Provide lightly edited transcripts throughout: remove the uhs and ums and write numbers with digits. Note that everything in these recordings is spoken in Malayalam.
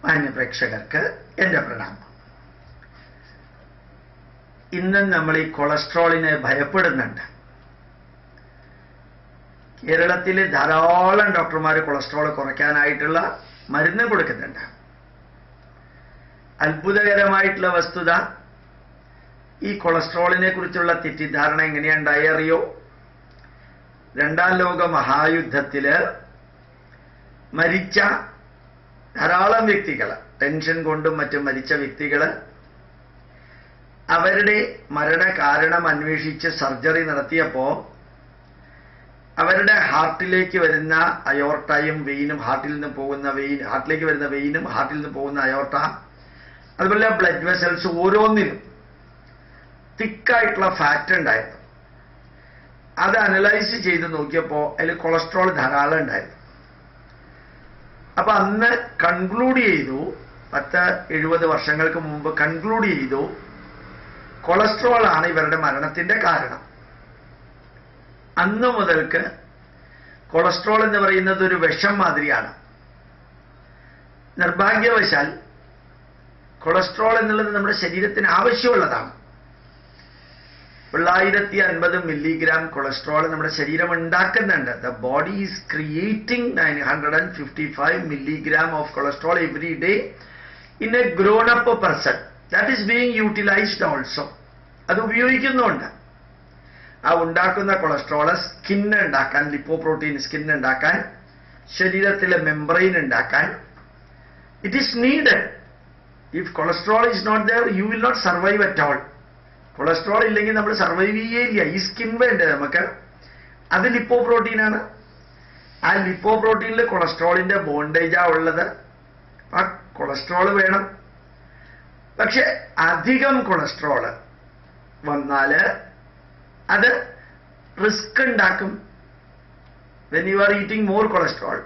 മാന്യപ്രേക്ഷകർക്ക് എൻ്റെ പ്രണാമം. ഇന്ന് നമ്മൾ ഈ കൊളസ്ട്രോളിനെ ഭയപ്പെടുന്നുണ്ട്. കേരളത്തിൽ ധാരാളം ഡോക്ടർമാർ കൊളസ്ട്രോൾ കുറയ്ക്കാനായിട്ടുള്ള മരുന്ന് കൊടുക്കുന്നുണ്ട്. അത്ഭുതകരമായിട്ടുള്ള വസ്തുത, ഈ കൊളസ്ട്രോളിനെ കുറിച്ചുള്ള തെറ്റിദ്ധാരണ എങ്ങനെയുണ്ടായി അറിയോ? രണ്ടാം ലോക മഹായുദ്ധത്തില് മരിച്ച ധാരാളം വ്യക്തികൾ, ടെൻഷൻ കൊണ്ടും മറ്റും മരിച്ച വ്യക്തികൾ, അവരുടെ മരണ കാരണം അന്വേഷിച്ച് സർജറി നടത്തിയപ്പോൾ അവരുടെ ഹാർട്ടിലേക്ക് വരുന്ന അയോർട്ടയും വെയിനും, ഹാർട്ടിലേക്ക് വരുന്ന വെയിനും ഹാർട്ടിൽ നിന്ന് പോകുന്ന അയോർട്ട, അതുപോലെ ബ്ലഡ് വെസൽസ് ഓരോന്നിലും തിക്കായിട്ടുള്ള ഫാറ്റ് ഉണ്ടായിരുന്നു. അത് അനലൈസ് ചെയ്ത് നോക്കിയപ്പോൾ അതിൽ കൊളസ്ട്രോൾ ധാരാളം ഉണ്ടായിരുന്നു. അപ്പൊ അന്ന് കൺക്ലൂഡ് ചെയ്തു, 10-70 വർഷങ്ങൾക്ക് മുമ്പ് കൺക്ലൂഡ് ചെയ്തു, കൊളസ്ട്രോൾ ആണ് ഇവരുടെ മരണത്തിന്റെ കാരണം. അന്ന് മുതൽക്ക് കൊളസ്ട്രോൾ എന്ന് പറയുന്നത് ഒരു വിഷം മാതിരിയാണ്. നിർഭാഗ്യവശാൽ കൊളസ്ട്രോൾ എന്നുള്ളത് നമ്മുടെ ശരീരത്തിന് ആവശ്യമുള്ളതാണ്. 950 മില്ലിഗ്രാം കൊളസ്ട്രോൾ നമ്മുടെ ശരീരം ഉണ്ടാക്കുന്നുണ്ട്. The body is creating 955 milligram of cholesterol every day in a grown up person. That is being utilized also. അത് ഉപയോഗിക്കുന്നുണ്ട്. ആ ഉണ്ടാക്കുന്ന കൊളസ്ട്രോൾ സ്കിൻ ഉണ്ടാക്കാൻ, ലിപ്പോപ്രോട്ടീൻ സ്കിൻ ഉണ്ടാക്കാൻ, ശരീരത്തിലെ മെംബ്രെയിൻ ഉണ്ടാക്കാൻ, it is needed. If cholesterol is not there, you will not survive at all. Cholesterol ഇല്ലെങ്കിൽ നമ്മൾ സർവൈവ് ചെയ്യേയില്ല. ഈ സ്കിൻ വേണ്ടേ നമുക്ക്? അത് ലിപ്പോപ്രോട്ടീനാണ്. ആ ലിപ്പോപ്രോട്ടീനിൽ കൊളസ്ട്രോളിന്റെ ബോണ്ടേജാ ഉള്ളത്. ആ കൊളസ്ട്രോൾ വേണം. പക്ഷെ അധികം കൊളസ്ട്രോൾ വന്നാല് അത് റിസ്ക് ഉണ്ടാക്കും. When you are eating more cholesterol,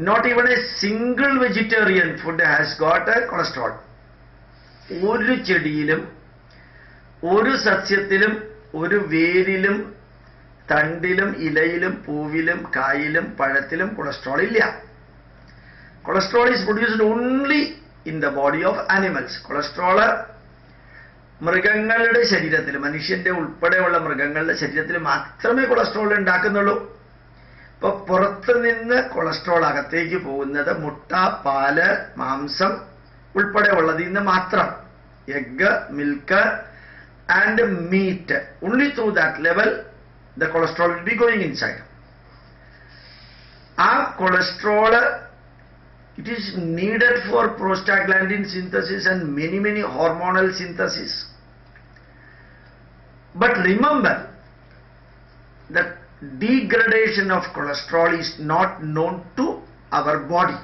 not even a single vegetarian food has got a cholesterol. ഒരു ചെടിയിലും, ഒരു സസ്യത്തിലും, ഒരു വേരിലും, തണ്ടിലും, ഇലയിലും, പൂവിലും, കായിലും, പഴത്തിലും കൊളസ്ട്രോൾ ഇല്ല. Cholesterol is produced only in the body of animals. Cholesterol മൃഗങ്ങളുടെ ശരീരത്തിൽ, മനുഷ്യന്റെ ഉൾപ്പെടെയുള്ള മൃഗങ്ങളുടെ ശരീരത്തിൽ മാത്രമേ കൊളസ്ട്രോൾ ഉണ്ടാക്കുന്നുള്ളൂ. ഇപ്പൊ പുറത്തു നിന്ന് കൊളസ്ട്രോൾ അകത്തേക്ക് പോകുന്നത് മുട്ട, പാല്, മാംസം ഉൾപ്പെടെയുള്ളതിൽ നിന്ന് മാത്രം. Egg, milk and meat. Only through that level the cholesterol will be going inside. Our cholesterol, it is needed for prostaglandin synthesis and many hormonal synthesis. But remember that degradation of cholesterol is not known to our body.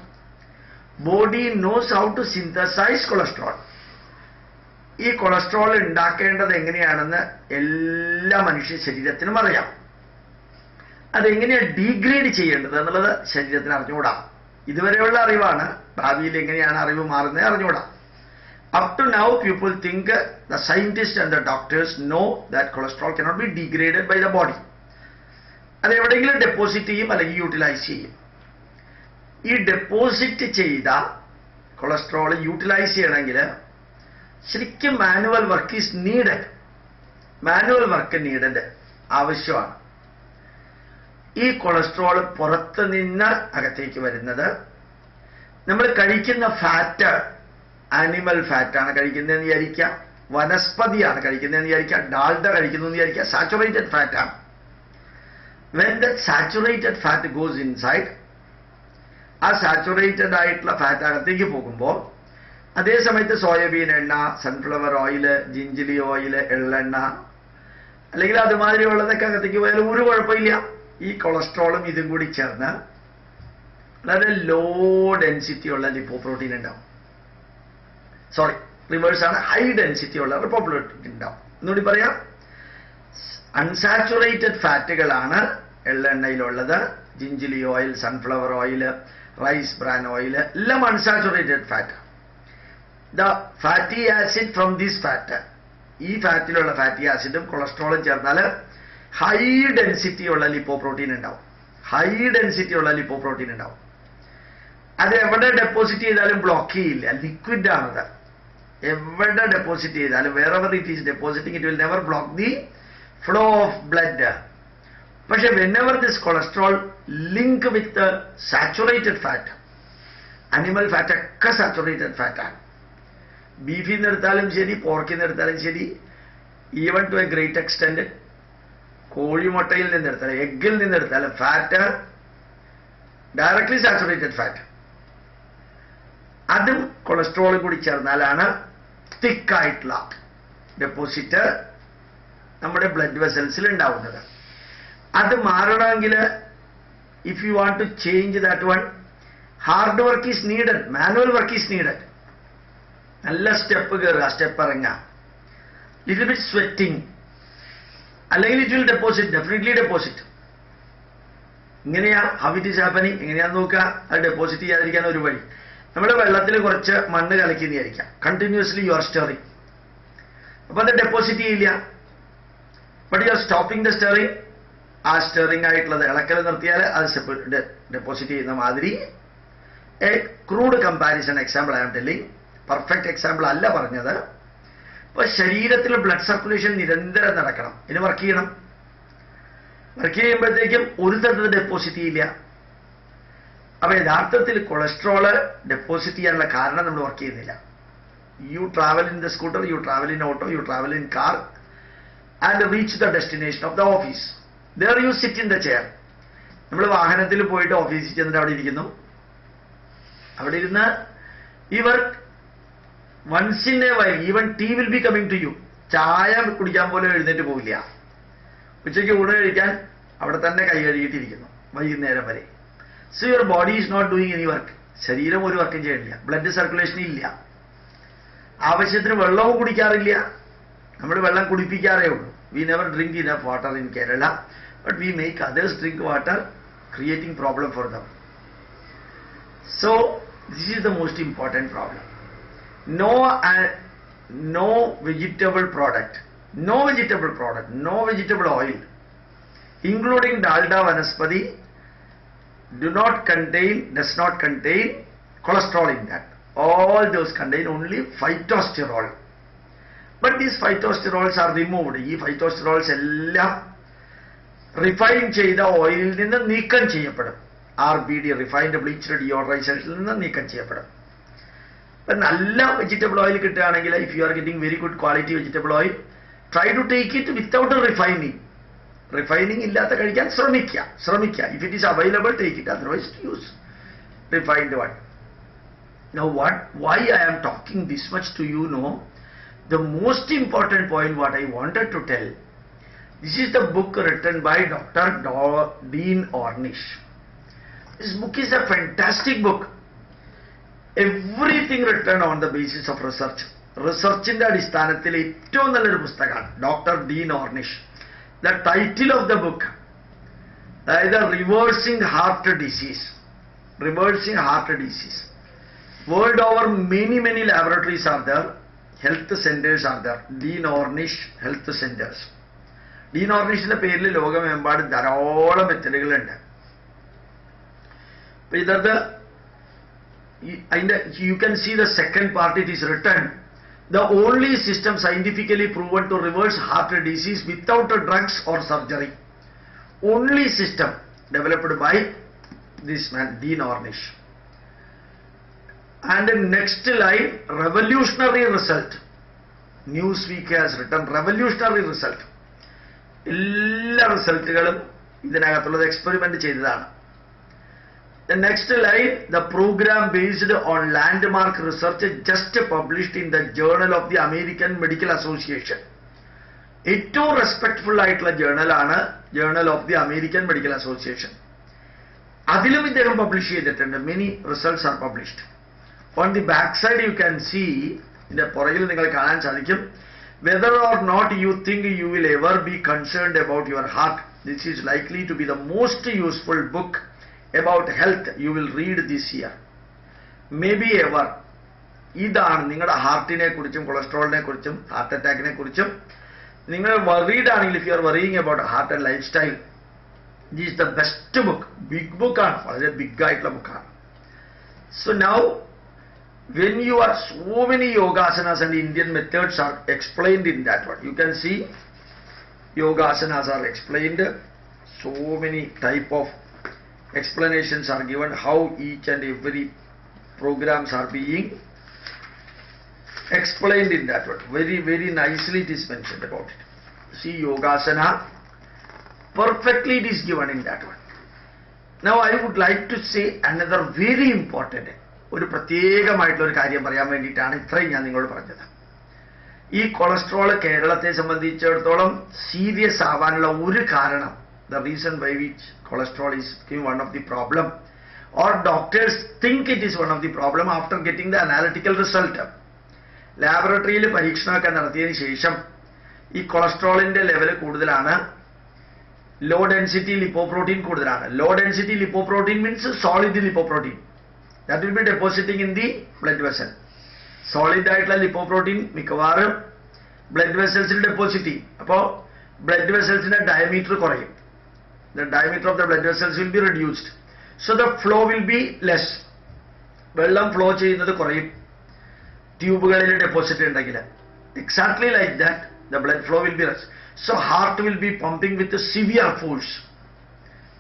Body knows how to synthesize cholesterol. ഈ കൊളസ്ട്രോൾ ഉണ്ടാക്കേണ്ടത് എങ്ങനെയാണെന്ന് എല്ലാ മനുഷ്യ ശരീരത്തിനും അറിയാം. അതെങ്ങനെയാണ് ഡീഗ്രേഡ് ചെയ്യേണ്ടത് എന്നുള്ളത് ശരീരത്തിന് അറിഞ്ഞുകൂടാ. ഇതുവരെയുള്ള അറിവാണ്. ഭാവിയിൽ എങ്ങനെയാണ് അറിവ് മാറുന്നത് അറിഞ്ഞുകൂടാ. Up to now people think, the scientist and the doctors know that cholesterol cannot be degraded by the body. അത് എവിടെയെങ്കിലും ഡെപ്പോസിറ്റ് ചെയ്യും, അല്ലെങ്കിൽ യൂട്ടിലൈസ് ചെയ്യും. ഈ ഡെപ്പോസിറ്റ് ചെയ്ത കൊളസ്ട്രോൾ യൂട്ടിലൈസ് ചെയ്യണമെങ്കിൽ ശരിക്കും manual work is needed. Manual work needed, ആവശ്യമാണ്. ഈ കൊളസ്ട്രോൾ പുറത്ത് നിന്ന് അകത്തേക്ക് വരുന്നത് നമ്മൾ കഴിക്കുന്ന ഫാറ്റ്, ആനിമൽ ഫാറ്റാണ് കഴിക്കുന്നതെന്ന് വിചാരിക്കുക, വനസ്പതിയാണ് കഴിക്കുന്നതെന്ന് വിചാരിക്കുക, ഡാൽഡ കഴിക്കുന്നതെന്ന് വിചാരിക്കുക, സാച്ചുറേറ്റഡ് ഫാറ്റാണ്. When that saturated fat goes inside, ആ സാച്ചുറേറ്റഡ് ആയിട്ടുള്ള ഫാറ്റ് അകത്തേക്ക് പോകുമ്പോൾ അതേ സമയത്ത് സോയാബീൻ എണ്ണ, സൺഫ്ലവർ ഓയില്, ജിഞ്ചിലി ഓയില്, എള്ളെണ്ണ, അല്ലെങ്കിൽ അതുമാതിരിയുള്ളതൊക്കെ അകത്തേക്ക് പോയാലും ഒരു കുഴപ്പമില്ല. ഈ കൊളസ്ട്രോളും ഇതും കൂടി ചേർന്ന് വളരെ ലോ ഡെൻസിറ്റി ഉള്ള ലിപ്പോപ്രോട്ടീൻ ഉണ്ടാവും. സോറി, റിവേഴ്സാണ്, ഹൈ ഡെൻസിറ്റി ഉള്ള ലിപ്പോപ്രോട്ടീൻ ഉണ്ടാവും. എന്നുകൂടി പറയാം, അൺസാച്ചുറേറ്റഡ് ഫാറ്റുകളാണ് എള്ളെണ്ണയിലുള്ളത്. Gingelly oil, sunflower oil, rice bran oil എല്ലാം unsaturated fat. The fatty acid from this fat, ഈ ഫാറ്റിലുള്ള ഫാറ്റി ആസിഡും കൊളസ്ട്രോളും ചേർന്നാൽ ഹൈ ഡെൻസിറ്റി ഉള്ള ലിപ്പോപ്രോട്ടീൻ ഉണ്ടാവും. ഹൈ ഡെൻസിറ്റി ഉള്ള ലിപ്പോപ്രോട്ടീൻ ഉണ്ടാവും. അത് എവിടെ ഡെപ്പോസിറ്റ് ചെയ്താലും ബ്ലോക്ക് ചെയ്യില്ല, ലിക്വിഡ് ആണത്. എവിടെ ഡെപ്പോസിറ്റ് ചെയ്താലും wherever it is depositing it will never block the flow of blood. പക്ഷെ whenever this cholesterol link with the saturated fat, animal fat ഒക്കെ saturated fat ആണ്. ബീഫിൽ നിന്ന് എടുത്താലും ശരി, പോർക്കിൽ നിന്ന് എടുത്താലും ശരി, even to a great extent കോഴിമുട്ടയിൽ നിന്ന് എടുത്താലും എഗ്ഗിൽ നിന്ന് എടുത്താലും ഫാറ്റ് ഡയറക്ട്ലി സാച്ചുറേറ്റഡ് ഫാറ്റ്, അതും കൊളസ്ട്രോളും കൂടി ചേർന്നാലാണ് തിക്കായിട്ടുള്ള ഡെപ്പോസിറ്റ് നമ്മുടെ ബ്ലഡ് വെസൽസിൽ ഉണ്ടാവുന്നത്. അത് മാറണമെങ്കിൽ if you want to change that one, hard work is needed, manual work is needed. നല്ല സ്റ്റെപ്പ് കയറുക, സ്റ്റെപ്പ് ഇറങ്ങുക, ലിറ്റിൽ ബിറ്റ് സ്വെറ്റിംഗ്, അല്ലെങ്കിൽ it will deposit, definitely deposit. ഇങ്ങനെയാ ഹൗ ഇറ്റ് ഈസ് ഹാപ്പനിങ്, എങ്ങനെയാന്ന് നോക്കുക. അത് ഡെപ്പോസിറ്റ് ചെയ്യാതിരിക്കാൻ ഒരു വഴി, നമ്മുടെ വെള്ളത്തിൽ കുറച്ച് മണ്ണ് കലക്കിയിരിക്കാം, കണ്ടിന്യൂസ്ലി യു ആർ സ്റ്ററിങ്, അപ്പൊ അത് ഡെപ്പോസിറ്റ് ചെയ്യില്ല. But you are stopping the stirring. ആ സ്റ്ററിങ് ആയിട്ടുള്ളത് ഇളക്കൽ നിർത്തിയാൽ അത് ഡെപ്പോസിറ്റ് ചെയ്യുന്ന മാതിരി. A crude comparison example I am telling, perfect example അല്ല പറഞ്ഞത്. ഇപ്പൊ ശരീരത്തിൽ ബ്ലഡ് സർക്കുലേഷൻ നിരന്തരം നടക്കണം, ഇതിന് വർക്ക് ചെയ്യണം. വർക്ക് ചെയ്യുമ്പോഴത്തേക്കും ഒരു തരത്തിൽ ഡെപ്പോസിറ്റ് ചെയ്യില്ല. അപ്പൊ യഥാർത്ഥത്തിൽ കൊളസ്ട്രോള് ഡെപ്പോസിറ്റ് ചെയ്യാനുള്ള കാരണം നമ്മൾ വർക്ക് ചെയ്യുന്നില്ല. U travel in the scooter, U travel in auto, U travel in car and reach the destination of the office. There you sit in the chair. നമ്മൾ വാഹനത്തിൽ പോയിട്ട് ഓഫീസിൽ ചെന്നിട്ട് അവിടെ ഇരിക്കുന്നു. അവിടെ ഇരുന്ന് ഈ work once in a while, even tea will be coming to you. ചായ കുടിക്കാൻ പോലും എഴുന്നേറ്റ് പോവില്ല. ഉച്ചയ്ക്ക് ഊണ് കഴിക്കാൻ അവിടെ തന്നെ കൈ കഴുകിയിട്ടിരിക്കുന്നു വൈകുന്നേരം വരെ. So your body is not doing any work. ശരീരം ഒരു വർക്കും ചെയ്യണില്ല, ബ്ലഡ് സർക്കുലേഷൻ ഇല്ല, ആവശ്യത്തിന് വെള്ളവും കുടിക്കാറില്ല. നമ്മൾ വെള്ളം കുടിപ്പിക്കാറേ ഉള്ളൂ. We never drink enough water in Kerala, but we make others drink water, creating problem for dum. So this is the most important problem. No vegetable product, no vegetable oil, including dalda vanaspati, does not contain cholesterol in that. All those contain only phytosterol. But these phytosterols are removed. ഈ phytosterols എല്ലാം റിഫൈൻ ചെയ്ത ഓയിലിൽ നിന്ന് നീക്കം ചെയ്യപ്പെടും. RBD, റിഫൈൻഡ് ബ്ലീച്ച്ഡ് ഡിയോഡറൈസേഷനിൽ നിന്ന് നീക്കം ചെയ്യപ്പെടും. ഇപ്പം നല്ല വെജിറ്റബിൾ ഓയിൽ കിട്ടുകയാണെങ്കിൽ, if you are getting very good quality vegetable oil, try to take it without refining. Refining ഇല്ലാത്ത കഴിക്കാൻ ശ്രമിക്കുക. If it is available, take it. Otherwise use refined one. Now why I am talking this much to you know, the most important point what I wanted to tell, this is the book written by Dr. Dean Ornish. This book is a fantastic book. Everything written on the basis of research. റിസർച്ചിന്റെ അടിസ്ഥാനത്തിൽ ഏറ്റവും നല്ലൊരു പുസ്തകമാണ് doctor Dean Ornish. The title of the book, അതായത് reversing heart disease. World over, many laboratories are there, health centers are there. Dean Ornish health centers. Dean ഓർണിഷിന്റെ പേരിൽ ലോകമെമ്പാടും ധാരാളം മെത്തഡുകളുണ്ട്. അപ്പൊ ഇതത് you can see the second part. It is written, the only system scientifically proven to reverse heart disease without drugs or surgery. Only system developed by this man, Dean Ornish. And the next line, revolutionary result. Newsweek has written revolutionary result. എല്ലാ റിസൾട്ടുകളും ഇതിനകത്തുള്ളത് എക്സ്പെരിമെന്റ് ചെയ്തതാണ്. The next line, the program based on landmark research just published in the Journal of the American Medical Association. ഏറ്റവും റെസ്പെക്ട്ഫുൾ ആയിട്ടുള്ള ജേർണലാണ് journal of the American Medical Association. അതിലും ഇദ്ദേഹം പബ്ലിഷ് ചെയ്തിട്ടുണ്ട്. Many results are published. On the back side you can see, ഇതിന്റെ പുറകിൽ നിങ്ങൾ കാണാൻ സാധിക്കും, whether or not you think you will ever be concerned about your heart, this is likely to be the most useful book about health you will read this year. Maybe ever. ഇതാണ് നിങ്ങളുടെ ഹാർട്ടിനെ കുറിച്ചും കൊളസ്ട്രോളിനെ കുറിച്ചും ഹാർട്ട് അറ്റാക്കിനെ കുറിച്ചും നിങ്ങൾ worried ആണെങ്കിൽ, if you are worrying about heart and lifestyle, this is the best book. Big ബുക്കാണ്, വളരെ ബിഗ് ആയിട്ടുള്ള ബുക്കാണ്. So now, when you are so many yogasanas and Indian methods are explained in that one, you can see yogasanas are explained, so many type of explanations are given, how each and every programs are being explained in that one. Very, very nicely it is mentioned about it. See, yogasana, perfectly it is given in that one. Now I would like to say another very important, ഒരു പ്രത്യേകമായിട്ടുള്ള ഒരു കാര്യം പറയാൻ വേണ്ടിയിട്ടാണ് ഇത്രയും ഞാൻ നിങ്ങളോട് പറഞ്ഞത്. ഈ കൊളസ്ട്രോൾ കേരളത്തെ സംബന്ധിച്ചിടത്തോളം സീരിയസ് ആവാനുള്ള ഒരു കാരണം, the reason by which cholesterol is one of the problem, or doctors think it is one of the problem after getting the analytical result. ലാബറട്ടറിയിൽ പരീക്ഷണമൊക്കെ നടത്തിയതിന് ശേഷം ഈ കൊളസ്ട്രോളിന്റെ ലെവൽ കൂടുതലാണ്, ലോ ഡെൻസിറ്റി ലിപ്പോപ്രോട്ടീൻ കൂടുതലാണ്. Low density lipoprotein means solid lipoprotein, that will be depositing in the blood vessel. Solid ആയിട്ടുള്ള ലിപ്പോപ്രോട്ടീൻ മിക്കവാറും ബ്ലഡ് വെസൽസിൽ ഡെപ്പോസിറ്റ് ചെയ്യും. അപ്പോൾ ബ്ലഡ് വെസൽസിന്റെ ഡയമീറ്റർ കുറയും. The diameter of the blood vessels will be reduced. So the flow will be less. വെള്ളം ഫ്ലോ ചെയ്യുന്നത് കുറയും ട്യൂബുകളിൽ ഡെപ്പോസിറ്റ് ഉണ്ടെങ്കിൽ. Exactly like that, the blood flow will be less. So heart will be pumping with a severe force.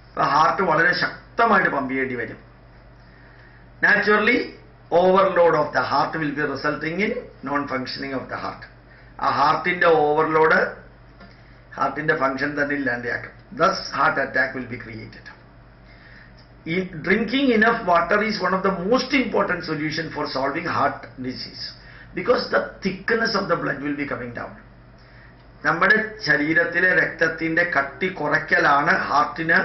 അപ്പോൾ ഹാർട്ട് വളരെ ശക്തമായിട്ട് പമ്പ് ചെയ്യേണ്ടി വരും. Naturally, overload of the heart will be resulting in non-functioning of the heart. ആ ഹാർട്ടിന്റെ ഓവർലോഡ് ഹാർട്ടിന്റെ ഫംഗ്ഷൻ തന്നെ ഇല്ലാണ്ടാക്കും. Thus, heart attack will be created. Drinking enough water is one of the most important solution for solving heart disease, because the thickness of the blood will be coming down. നമ്മുടെ ശരീരത്തിലെ രക്തത്തിന്റെ കട്ടി കുറയ്ക്കലാണ് ഹാർട്ടിന്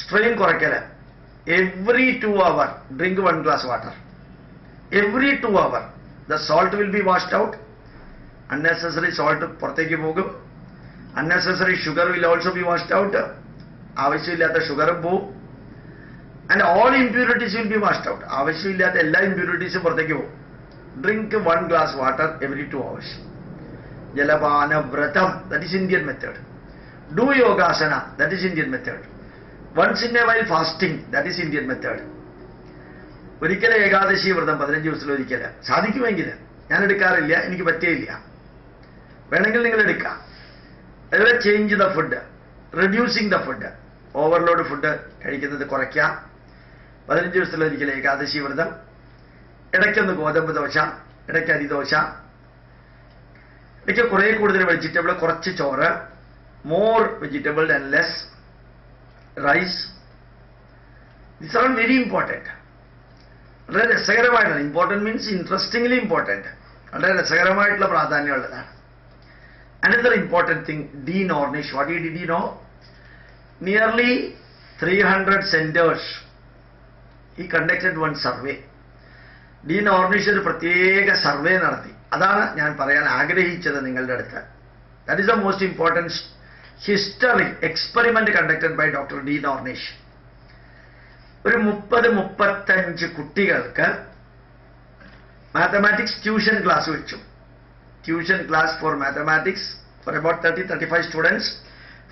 സ്ട്രെയിൻ കുറയ്ക്കൽ. Every 2 hours, drink 1 glass water. Every 2 hours, the salt will be washed out. Unnecessary salt പുറത്തേക്ക് പോകും. Unnecessary sugar will also be washed out. ആവശ്യമില്ലാത്ത ഷുഗറും പോവും. And all impurities will be washed out. ആവശ്യമില്ലാത്ത എല്ലാ ഇമ്പ്യൂരിറ്റീസും പുറത്തേക്ക് പോകും. Drink 1 glass water every 2 hours. Jalapana vratam, that is Indian method. Do yogasana, that is Indian method. Once in a while fasting, that is Indian method. ഒരിക്കലും ഏകാദശി വ്രതം 15 ദിവസത്തിൽ ഒരിക്കൽ സാധിക്കുമെങ്കിൽ, ഞാൻ എടുക്കാറില്ല, എനിക്ക് പറ്റിയില്ല, വേണമെങ്കിൽ നിങ്ങൾ എടുക്കാം. അതുപോലെ change the food, reducing the food, overload food കഴിക്കുന്നത് കുറയ്ക്കാം. 15 ദിവസത്തിൽ ഒരിക്കൽ ഏകാദശി വ്രതം, ഇടയ്ക്കൊന്ന് ഗോതമ്പ് ദോശ, ഇടയ്ക്ക് അരിദോശ, ഇടയ്ക്ക് കുറേ കൂടുതൽ വെജിറ്റബിൾ, കുറച്ച് ചോറ്, more vegetable and less rice. This are very important. വളരെ രസകരമായിട്ടാണ്. ഇമ്പോർട്ടൻറ്റ് മീൻസ് ഇൻട്രസ്റ്റിംഗ്ലി ഇമ്പോർട്ടൻറ്റ്, വളരെ രസകരമായിട്ടുള്ള പ്രാധാന്യമുള്ളതാണ്. Another important thing, Dean Ornish, what did he know? Nearly 300 centers, he conducted one survey. Dean Ornish ഒരു പ്രത്യേക സർവേ നടത്തി. അതാണ് ഞാൻ പറയാൻ ആഗ്രഹിച്ചത് നിങ്ങളുടെ അടുത്ത്. That is the most important history experiment conducted by Dr. Dean Ornish. ഒരു 30-35 കുട്ടികൾക്ക് മാത്തമാറ്റിക്സ് ട്യൂഷൻ ക്ലാസ് വെച്ചു. Tuition class for mathematics for about 30-35 students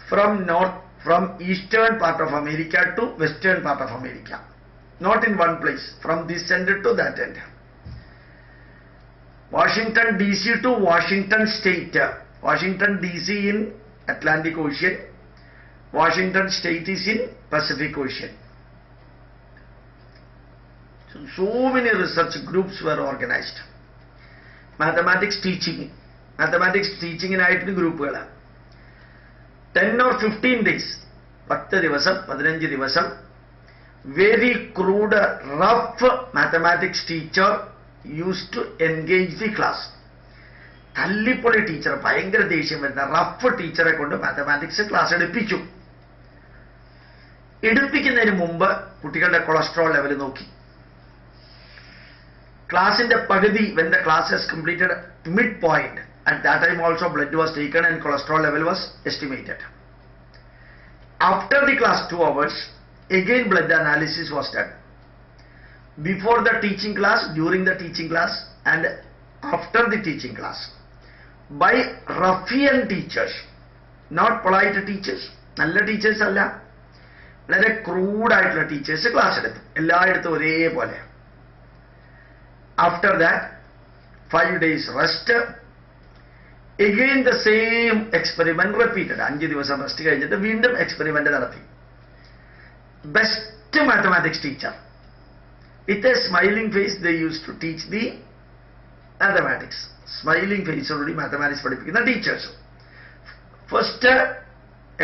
from eastern part of America to western part of America, not in one place, from this end to that end. Washington DC to Washington State, Washington DC in Atlantic Ocean, Washington State is in Pacific Ocean. So many research groups were organized. Mathematics ടീച്ചിങ്ങിനായിട്ട് ഗ്രൂപ്പുകൾ 10 or 15 days, 10 ദിവസം 15 ദിവസം, very crude rough mathematics teacher use to engage the class. തല്ലിപ്പൊളി ടീച്ചർ, ഭയങ്കര ദേഷ്യം വരുന്ന റഫ് ടീച്ചറെ കൊണ്ട് മാത്തമാറ്റിക്സ് ക്ലാസ് എടുപ്പിച്ചു. എടുപ്പിക്കുന്നതിന് മുമ്പ് കുട്ടികളുടെ കൊളസ്ട്രോൾ ലെവൽ നോക്കി. ക്ലാസിന്റെ പകുതി, when the class has completed midpoint, at that time also blood was taken and cholesterol level was estimated. After the class 2 hours, again blood analysis was done. Before the teaching class, during the teaching class and after the teaching class, by ruffian teachers, not polite teachers. നല്ല ടീച്ചേഴ്സ് അല്ല, വളരെ ക്രൂഡായിട്ടുള്ള ടീച്ചേഴ്സ് ക്ലാസ് എടുത്തു. എല്ലായിടത്തും ഒരേപോലെ. After that, 5 days rest. Again the same experiment repeated. 5 ദിവസം റെസ്റ്റ് കഴിഞ്ഞിട്ട് വീണ്ടും എക്സ്പെരിമെന്റ് നടത്തി. Best mathematics teacher. With a smiling face they used to teach the mathematics. Smiling face already mathematics പഠിപ്പിക്കുന്ന teachers. First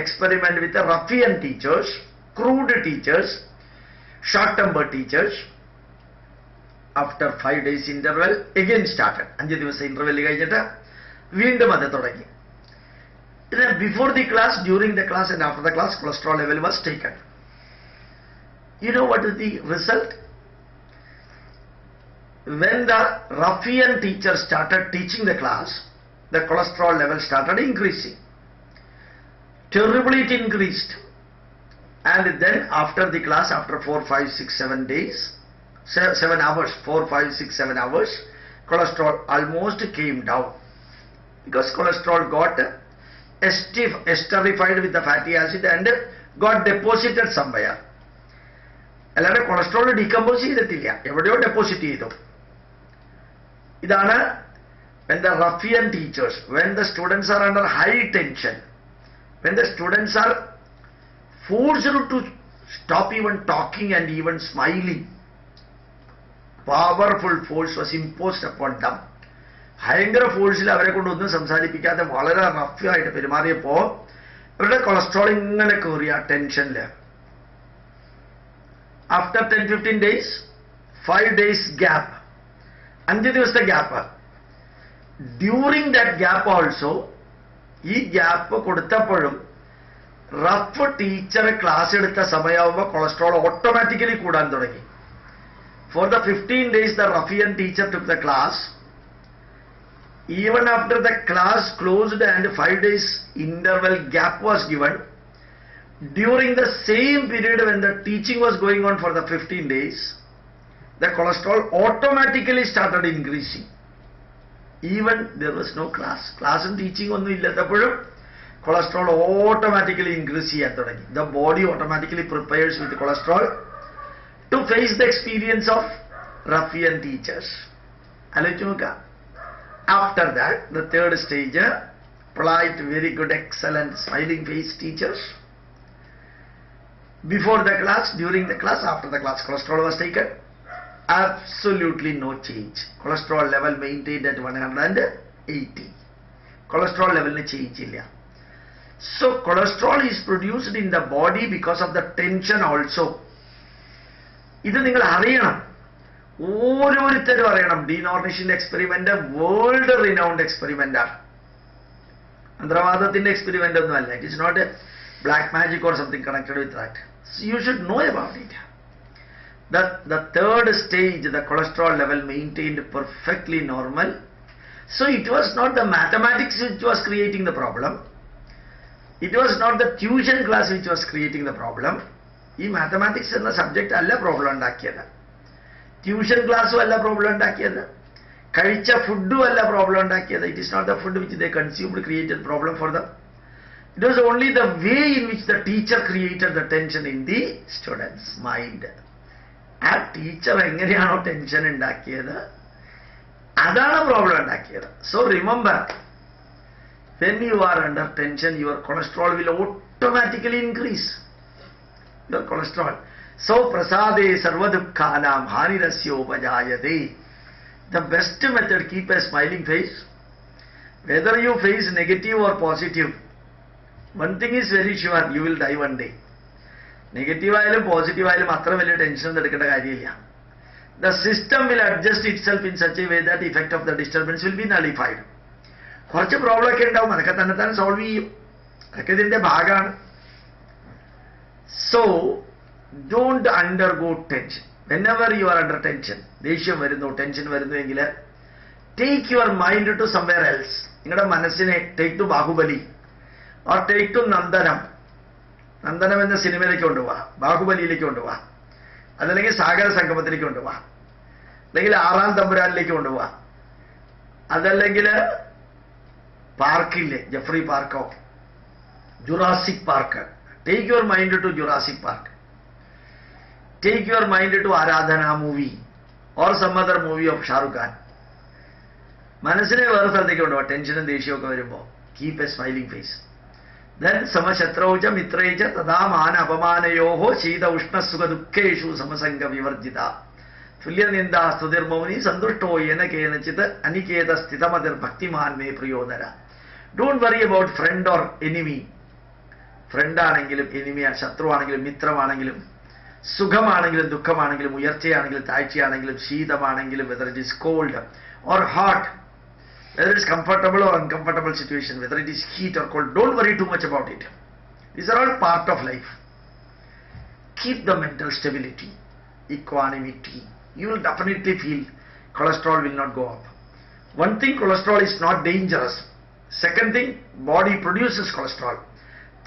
experiment with the ruffian teachers, crude teachers, short-tempered teachers. After 5 days interval, again started. 5 ദിവസം interval കഴിഞ്ഞിട്ട് വീണ്ടും അത് തുടങ്ങി. Before the class, during the class and after the class, cholesterol level was taken. You know what is the result? When the ruffian teacher started teaching the class, the cholesterol level started increasing. Terribly it increased. And then after the class, after 4, 5, 6, 7 days, 7 hours, 4, 5, 6, 7 hours, cholesterol almost came down. Because cholesterol got esterified with the fatty acid and got deposited somewhere. അല്ലാതെ കൊളസ്ട്രോൾ ഡീകമ്പോസ് ചെയ്തിട്ടില്ല, എവിടെയോ ഡെപ്പോസിറ്റ് ചെയ്തു. ഇതാണ് when the ruffian teachers, when the students are under high tension, when the students are forced to stop even talking and even smiling, powerful force was imposed upon them. ഭയങ്കര ഫോഴ്സിൽ അവരെ കൊണ്ടൊന്നും സംസാരിപ്പിക്കാതെ വളരെ റഫായിട്ട് പെരുമാറിയപ്പോൾ അവരുടെ കൊളസ്ട്രോൾ ഇങ്ങനെ കയറിയ ടെൻഷനിൽ. After 10-15 days, 5 days gap, 5 ദിവസത്തെ gap. During that gap also, ഈ ഗ്യാപ്പ് കൊടുത്തപ്പോഴും റഫ് ടീച്ചർ ക്ലാസ് എടുത്ത സമയമാകുമ്പോൾ കൊളസ്ട്രോൾ ഓട്ടോമാറ്റിക്കലി കൂടാൻ തുടങ്ങി. For the 15 days the ruffian teacher took the class. Even after the class closed and 5 days interval gap was given, during the same period when the teaching was going on for the 15 days, the cholesterol automatically started increasing. Even there was no class. Class and teaching onnu illatapozhum cholesterol automatically increase cheyan thodangി. The body automatically prepares with cholesterol to face the experience of ruffian teachers. Alochichu nokka. After that, the third stage, polite, very good, excellent, smiling face teachers. Before the class, during the class, after the class, cholesterol was taken. Absolutely no change. Cholesterol level maintained at 180. Cholesterol level ne change illa. So cholesterol is produced in the body because of the tension also. ഇത് നിങ്ങൾ അറിയണം, ഓരോരുത്തരും അറിയണം. ഡീനോർണിഷിന്റെ എക്സ്പെരിമെന്റ് വേൾഡ് റിനൗണ്ട് എക്സ്പെരിമെന്റ് ആണ്. മന്ത്രവാദത്തിന്റെ എക്സ്പെരിമെന്റ് ഒന്നും അല്ല. It is not a black magic or something connected with that. You should know about it. The third stage, the cholesterol level maintained perfectly normal. So it was not the mathematics which was creating the problem. It was not the tuition class which was creating the problem. ഈ മാത്തമാറ്റിക്സ് എന്ന സബ്ജക്റ്റ് അല്ല പ്രോബ്ലം ഉണ്ടാക്കിയത്. ട്യൂഷൻ ക്ലാസ്സും അല്ല പ്രോബ്ലം ഉണ്ടാക്കിയത്. കഴിച്ച ഫുഡും അല്ല പ്രോബ്ലം ഉണ്ടാക്കിയത്. It is not the food which they consumed created problem for them. It was only the way in which the teacher created the tension in the student's mind. ആ ടീച്ചർ എങ്ങനെയാണോ ടെൻഷൻ ഉണ്ടാക്കിയത് അതാണ് പ്രോബ്ലം ഉണ്ടാക്കിയത്. So remember, when you are under tension, your cholesterol will automatically increase. Your cholesterol. So prasade sarvadukhanam hanirasyoupajayate. The best method, keep a smiling face. Whether you face negative or positive, one thing is very sure, you will die one day. Negative ആയാലും പോസിറ്റീവ് ആയാലും അത്ര വലിയ ടെൻഷൻ ഒന്നും എടുക്കേണ്ട കാര്യമില്ല. The system will adjust itself in such a way that the effect of the disturbance will be nullified. കുറച്ച് പ്രോബ്ലം ഒക്കെ ഉണ്ടാവും, അതൊക്കെ തന്നെ സോൾവ് ചെയ്യും. അതൊക്കെ ഇതിന്റെ ഭാഗമാണ്. So don't undergo tension. Whenever you are under tension, ദേഷ്യം വരുന്നു, ടെൻഷൻ വരുന്നു എങ്കിൽ take your mind to somewhere else. നിങ്ങളുടെ മനസ്സിനെ take to Baahubali or take to Nandanam. Nandanam എന്ന സിനിമയിലേക്ക് കൊണ്ടുപോവാ, ബാഹുബലിയിലേക്ക് കൊണ്ടുപോവാ, അതല്ലെങ്കിൽ സാഗര സംഗമത്തിലേക്ക് കൊണ്ടുപോവാ, അല്ലെങ്കിൽ 6-ാം തമ്പുരാനിലേക്ക് കൊണ്ടുപോവാ, അതല്ലെങ്കിൽ പാർക്കില്ലേ, ജെഫ്രി പാർക്കോ, Jurassic Park. Take your mind to Jurassic Park. Take your mind to Aradhana movie. or some other movie of Shah Rukh Khan. മനസ്സിനെ വേറെ സ്ഥലത്തേക്ക് കൊണ്ടുപോകാം. ടെൻഷനും ദേഷ്യമൊക്കെ വരുമ്പോൾ keep a smiling face. Then സമശത്രൗച മിത്രേച തഥാ മാന അപമാനയോഹോ ശീത ഉഷ്ണസുഖ ദുഃഖേഷു സമസംഗ വിവർജിത തുല്യനിന്ദാ സ്തുതിർമൗനി സന്തുഷ്ടോ യേന കേനചിത് അനികേത സ്ഥിതമതിർ ഭക്തിമാൻ മേ പ്രിയോദര. Don't worry about friend or enemy. ഫ്രണ്ടാണെങ്കിലും എനിമിയ, ശത്രുവാണെങ്കിലും മിത്രമാണെങ്കിലും, സുഖമാണെങ്കിലും ദുഃഖമാണെങ്കിലും, ഉയർച്ചയാണെങ്കിലും താഴ്ചയാണെങ്കിലും, ശീതമാണെങ്കിലും, whether it is cold or hot, whether it's comfortable or uncomfortable situation, whether it is heat or cold, don't worry too much about it. These are all part of life. Keep the mental stability, equanimity. You will definitely feel cholesterol will not go up. One thing, cholesterol is not dangerous. Second thing, body produces cholesterol.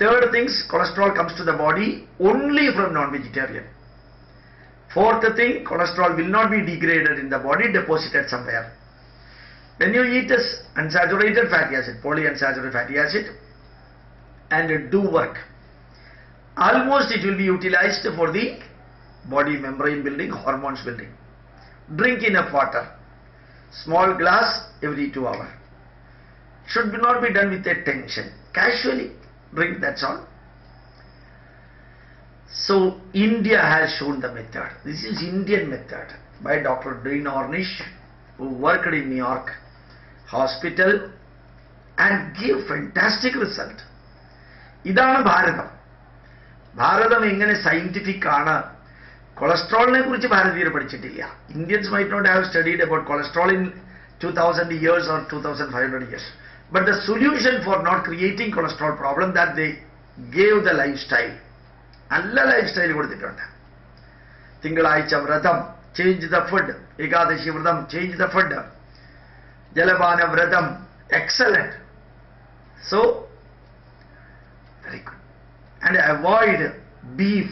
Third thing, cholesterol comes to the body only from non-vegetarian. Fourth thing, cholesterol will not be degraded in the body, deposited somewhere. When you eat this unsaturated fatty acid, polyunsaturated fatty acid, and do work, almost it will be utilized for the body membrane building, hormones building. Drink enough water, small glass every 2 hours. Should not be done with a tension. Casually drink, that's all. So India has shown the method. This is Indian method by Dr. Dean Ornish, who worked in New York hospital and gave fantastic result. ഇതാണ് ഭാരതം. ഭാരതം എങ്ങനെ സയന്റിഫിക് ആണ്. കൊളസ്ട്രോളിനെ കുറിച്ച് ഭാരതീയർ പഠിച്ചിട്ടില്ല. Indians might not have studied about cholesterol in 2000 years or 2500 years. But the solution for not creating cholesterol problem, that they gave the lifestyle. നല്ല ലൈഫ് സ്റ്റൈൽ കൊടുത്തിട്ടുണ്ട്. തിങ്കളാഴ്ച വ്രതം, ചേഞ്ച് ദ ഫുഡ്. ഏകാദശി വ്രതം, ചേഞ്ച് ദ ഫുഡ്. ജലപാന വ്രതം, excellent. So very good. And avoid beef,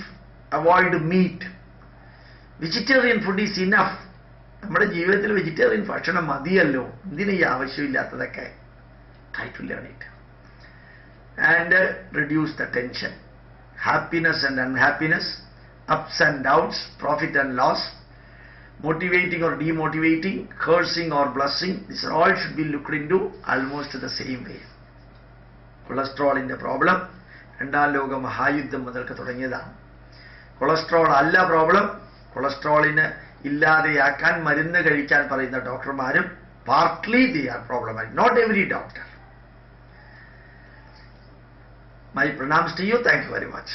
avoid meat. Vegetarian food is enough. നമ്മുടെ ജീവിതത്തിൽ വെജിറ്റേറിയൻ ഭക്ഷണം മതിയല്ലോ. എന്തിനാ ഈ ആവശ്യമില്ലാത്തതൊക്കെ? Try to learn it and reduce the tension, happiness and unhappiness, ups and downs, profit and loss, motivating or demotivating, cursing or blessing. These all should be looked into almost the same way. Cholesterol in the problem, രണ്ടാം ലോക മഹായുദ്ധം മുതൽക്ക് തുടങ്ങിയതാണ്. കൊളസ്ട്രോൾ അല്ല പ്രോബ്ലം. കൊളസ്ട്രോളിന് ഇല്ലാതെയാക്കാൻ മരുന്ന് കഴിക്കാൻ പറയുന്ന ഡോക്ടർമാരും partly they are problematic. Not every doctor. My pranams to you. Thank you very much.